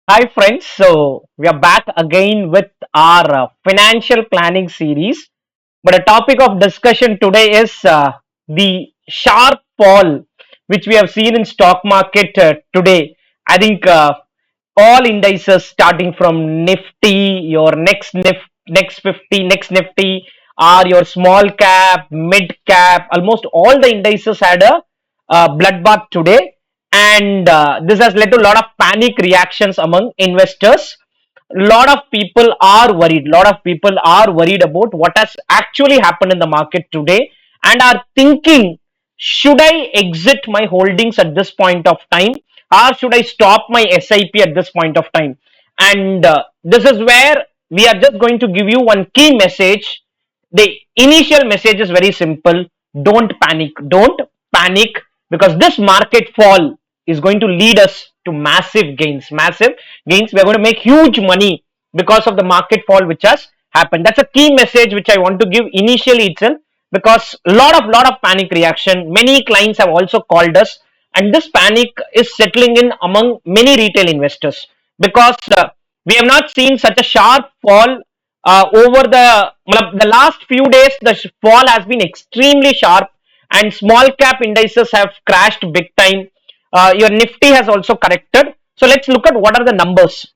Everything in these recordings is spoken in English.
Hi friends, so we are back again with our financial planning series. But the topic of discussion today is the sharp fall which we have seen in stock market today. I think all indices starting from Nifty, your next 50, next Nifty, are your small cap, mid cap, almost all the indices had a bloodbath today, and this has led to a lot of panic reactions among investors. Lot of people are worried. Lot of people are worried about what has actually happened in the market today and are thinking, should I exit my holdings at this point of time, or should I stop my SIP at this point of time? And this is where we are just going to give you one key message. The initial message is very simple: don't panic. Don't panic, because this market fall is going to lead us to massive gains. Massive gains. We are going to make huge money because of the market fall which has happened. That's a key message which I want to give initially itself, because lot of panic reaction. Many clients have also called us, and this panic is settling in among many retail investors, because we have not seen such a sharp fall over the last few days. The fall has been extremely sharp, and small cap indices have crashed big time. Your Nifty has also corrected. So let's look at what are the numbers.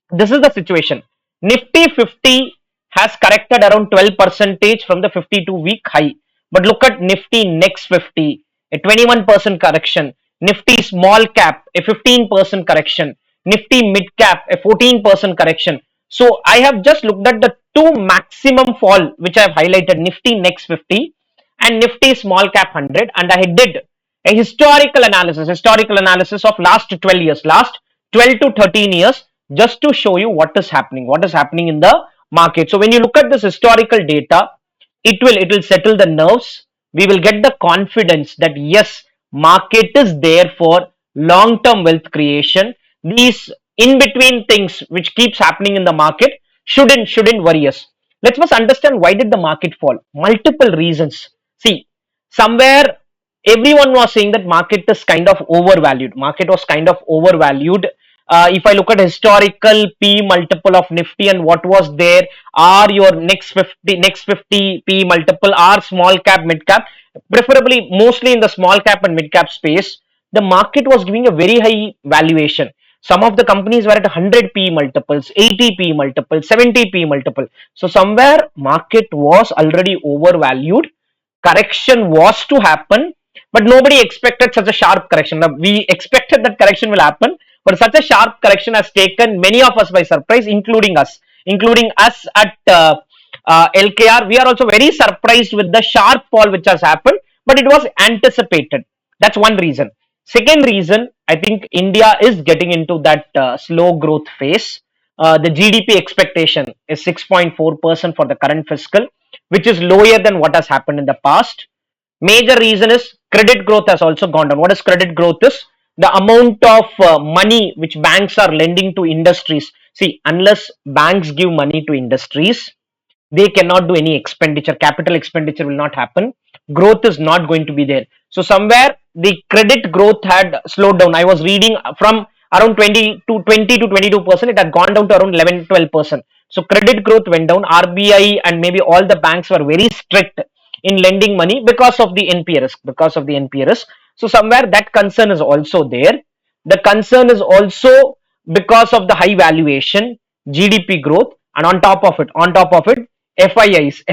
This is the situation. Nifty 50 has corrected around 12 percentage from the 52-week high. But look at Nifty Next 50, a 21% correction. Nifty Small Cap, a 15% correction. Nifty Mid Cap, a 14% correction. So I have just looked at the two maximum fall which I have highlighted: Nifty Next 50 and Nifty Small Cap 100, and I did a historical analysis of last 12 years, last 12 to 13 years, just to show you what is happening in the market. So when you look at this historical data, it will settle the nerves. We will get the confidence that yes, market is there for long term wealth creation. These in between things which keeps happening in the market shouldn't worry us. Let's first understand, why did the market fall? Multiple reasons. See, somewhere everyone was saying that market is kind of overvalued. Market was kind of overvalued. If I look at historical P multiple of Nifty and what was there, are your next 50 P multiple, are small cap, mid cap, preferably mostly in the small cap and mid cap space, the market was giving a very high valuation. Some of the companies were at 100 P multiples, 80 P multiples, 70 P multiple. So somewhere market was already overvalued. Correction was to happen, but nobody expected such a sharp correction. Now, we expected that correction will happen, but such a sharp correction has taken many of us by surprise, including us at LKR. We are also very surprised with the sharp fall which has happened, but it was anticipated. That's one reason. Second reason, I think India is getting into that slow growth phase. The GDP expectation is 6.4% for the current fiscal, which is lower than what has happened in the past. Major reason is credit growth has also gone down. What is credit growth? Is the amount of money which banks are lending to industries. See, unless banks give money to industries, they cannot do any expenditure. Capital expenditure will not happen. Growth is not going to be there. So somewhere the credit growth had slowed down. I was reading from around 20 to 22%. It had gone down to around 11-12%. So credit growth went down. RBI and maybe all the banks were very strict in lending money because of the NPA risk. So somewhere that concern is also there. The concern is also because of the high valuation, GDP growth, and on top of it, FIIs.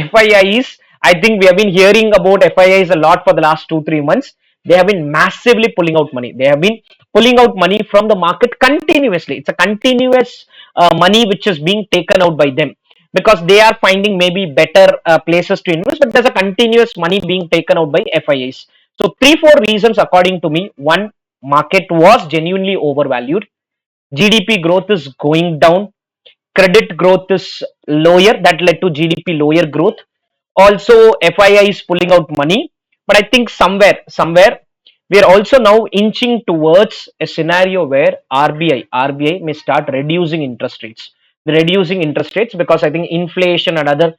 I think we have been hearing about FIIs a lot for the last 2-3 months. They have been massively pulling out money. They have been pulling out money from the market continuously. It's a continuous money which is being taken out by them, because they are finding maybe better places to invest, but there's a continuous money being taken out by FIIs. So three, four reasons according to me. One, market was genuinely overvalued. GDP growth is going down. Credit growth is lower. That led to GDP lower growth. Also, FII is pulling out money. But I think somewhere we are also now inching towards a scenario where RBI may start reducing interest rates. Reducing interest rates, because I think inflation and other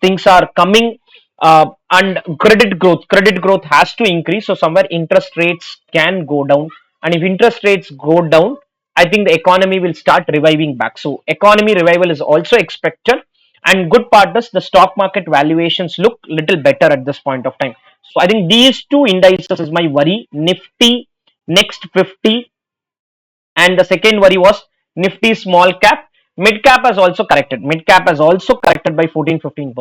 things are coming, and credit growth has to increase. So somewhere interest rates can go down, and if interest rates go down, I think the economy will start reviving back. So economy revival is also expected, and good part is the stock market valuations look little better at this point of time. So I think these two indices is my worry: Nifty Next 50, and the second worry was Nifty small cap. Mid cap has also corrected. Mid cap has also corrected by 14-15%.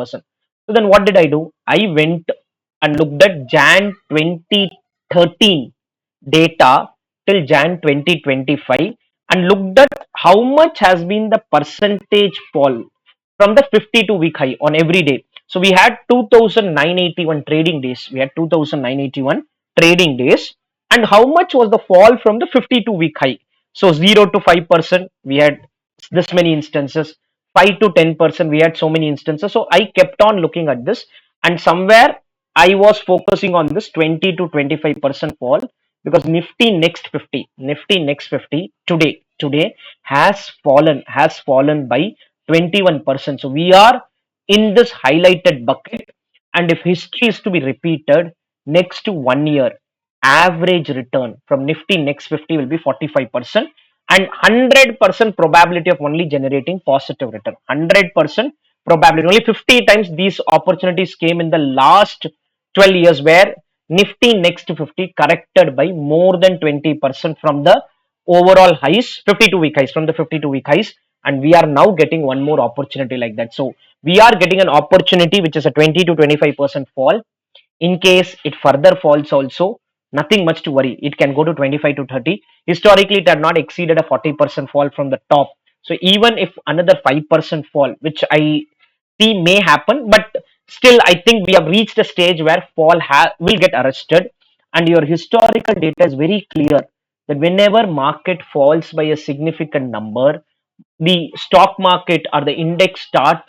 So then what did I do? I went and looked at Jan 2013 data till Jan 2025 and looked at how much has been the percentage fall from the 52-week high on every day. So we had 2,981 trading days. We had 2,981 trading days. And how much was the fall from the 52-week high? So 0 to 5%, we had this many instances. 5 to 10%, we had so many instances. So I kept on looking at this, and somewhere I was focusing on this 20 to 25% fall, because Nifty Next 50 today has fallen by 21%. So we are in this highlighted bucket, and if history is to be repeated, next to 1 year average return from Nifty Next 50 will be 45%, and 100% probability of only generating positive return. 100% probability. Only 50 times these opportunities came in the last 12 years, where Nifty Next 50 corrected by more than 20% from the overall highs, 52-week highs, from the 52-week highs, and we are now getting one more opportunity like that. So we are getting an opportunity which is a 20 to 25% fall. In case it further falls also, nothing much to worry. It can go to 25 to 30. Historically, it had not exceeded a 40% fall from the top. So even if another 5% fall, which I see may happen, but still I think we have reached a stage where will get arrested, and your historical data is very clear that whenever market falls by a significant number, the stock market or the index start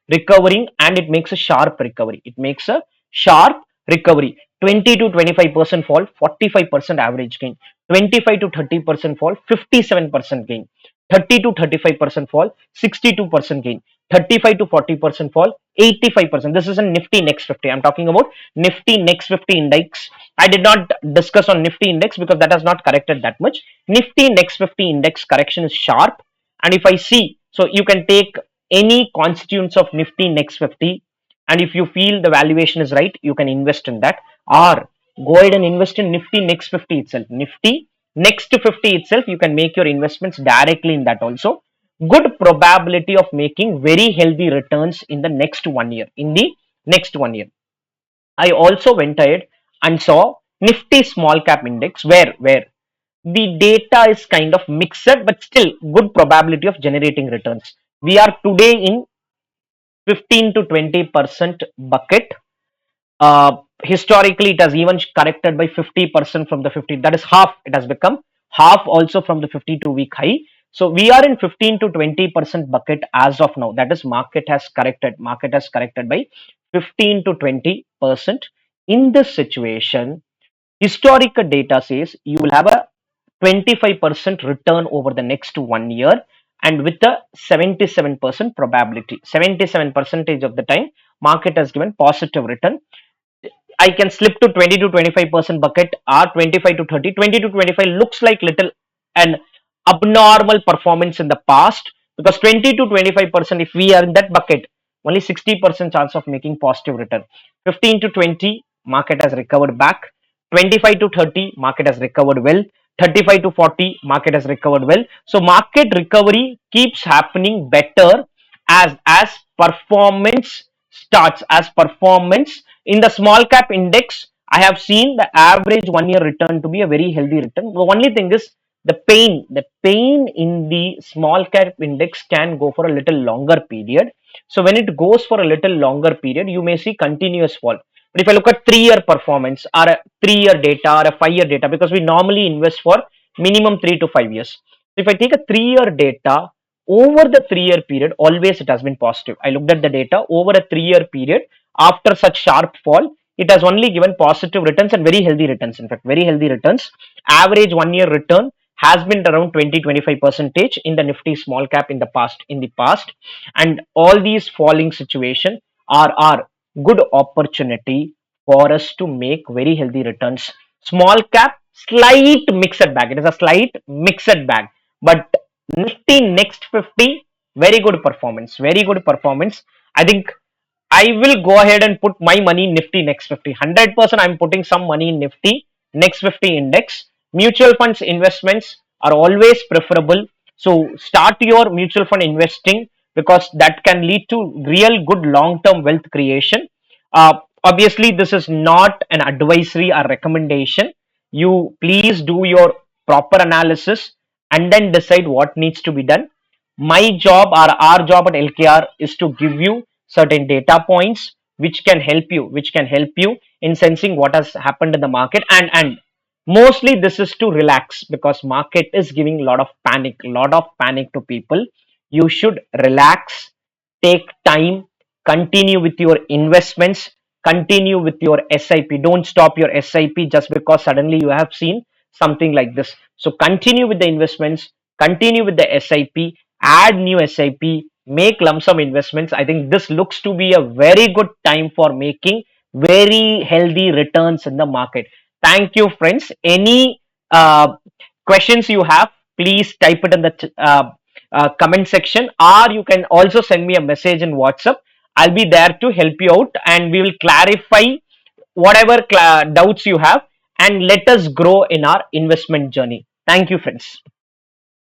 recovering, and it makes a sharp recovery. It makes a sharp recovery. 20 to 25% fall, 45% average gain. 25 to 30% fall, 57% gain. 30 to 35% fall, 62% gain. 35 to 40% fall, 85%. This is a Nifty Next 50. I'm talking about Nifty Next 50 index. I did not discuss on Nifty index because that has not corrected that much. Nifty Next 50 index correction is sharp, and if I see, so you can take any constituents of Nifty Next 50, and if you feel the valuation is right, you can invest in that, or go ahead and invest in Nifty Next 50 itself. Nifty Next 50 itself, you can make your investments directly in that also. Good probability of making very healthy returns in the next 1 year. In the next 1 year, I also went ahead and saw Nifty Small Cap Index, where the data is kind of mixed, but still good probability of generating returns. We are today in 15 to 20% bucket. Historically, it has even corrected by 50% from the 50. That is half. It has become half also from the 52-week high. So we are in 15 to 20% bucket as of now. That is, market has corrected. Market has corrected by 15 to 20%. In this situation, historical data says you will have a 25% return over the next 1 year, and with a 77% probability. 77 percentage of the time, market has given positive return. I can slip to 20 to 25% bucket, or 25 to 30. 20 to 25 looks like little an abnormal performance in the past, because 20 to 25%, if we are in that bucket, only 60% chance of making positive return. 15 to 20, market has recovered back. 25 to 30, market has recovered well. 35 to 40, market has recovered well. So market recovery keeps happening better as performance starts. As performance in the small cap index, I have seen the average 1 year return to be a very healthy return. The only thing is the pain in the small cap index can go for a little longer period. So when it goes for a little longer period, you may see continuous fall. But if I look at 3 year performance, or a 3 year data, or a 5 year data, because we normally invest for minimum 3 to 5 years. If I take a 3 year data, over the 3 year period, always it has been positive. I looked at the data over a 3 year period. After such sharp fall, it has only given positive returns, and very healthy returns. In fact, very healthy returns. Average 1 year return has been around 20-25 percentage in the Nifty small cap in the past, and all these falling situation are good opportunity for us to make very healthy returns. Small cap, slight mixed bag. It is a slight mixed bag. But Nifty Next 50, very good performance. Very good performance. I think I will go ahead and put my money in Nifty Next 50. 100% I'm putting some money in Nifty Next 50 index. Mutual funds investments are always preferable. So start your mutual fund investing because that can lead to real good long term wealth creation. Obviously, this is not an advisory or recommendation. You please do your proper analysis and then decide what needs to be done. My job or our job at LKR is to give you certain data points which can help you in sensing what has happened in the market, and mostly this is to relax because market is giving a lot of panic to people. You should relax, take time, continue with your investments, continue with your SIP. Don't stop your SIP just because suddenly you have seen something like this. So continue with the investments, continue with the SIP, add new SIP, make lump sum investments. I think this looks to be a very good time for making very healthy returns in the market. Thank you, friends. Any questions you have, please type it in the comment section, or you can also send me a message in WhatsApp. I'll be there to help you out and we will clarify whatever doubts you have and let us grow in our investment journey. Thank you, friends.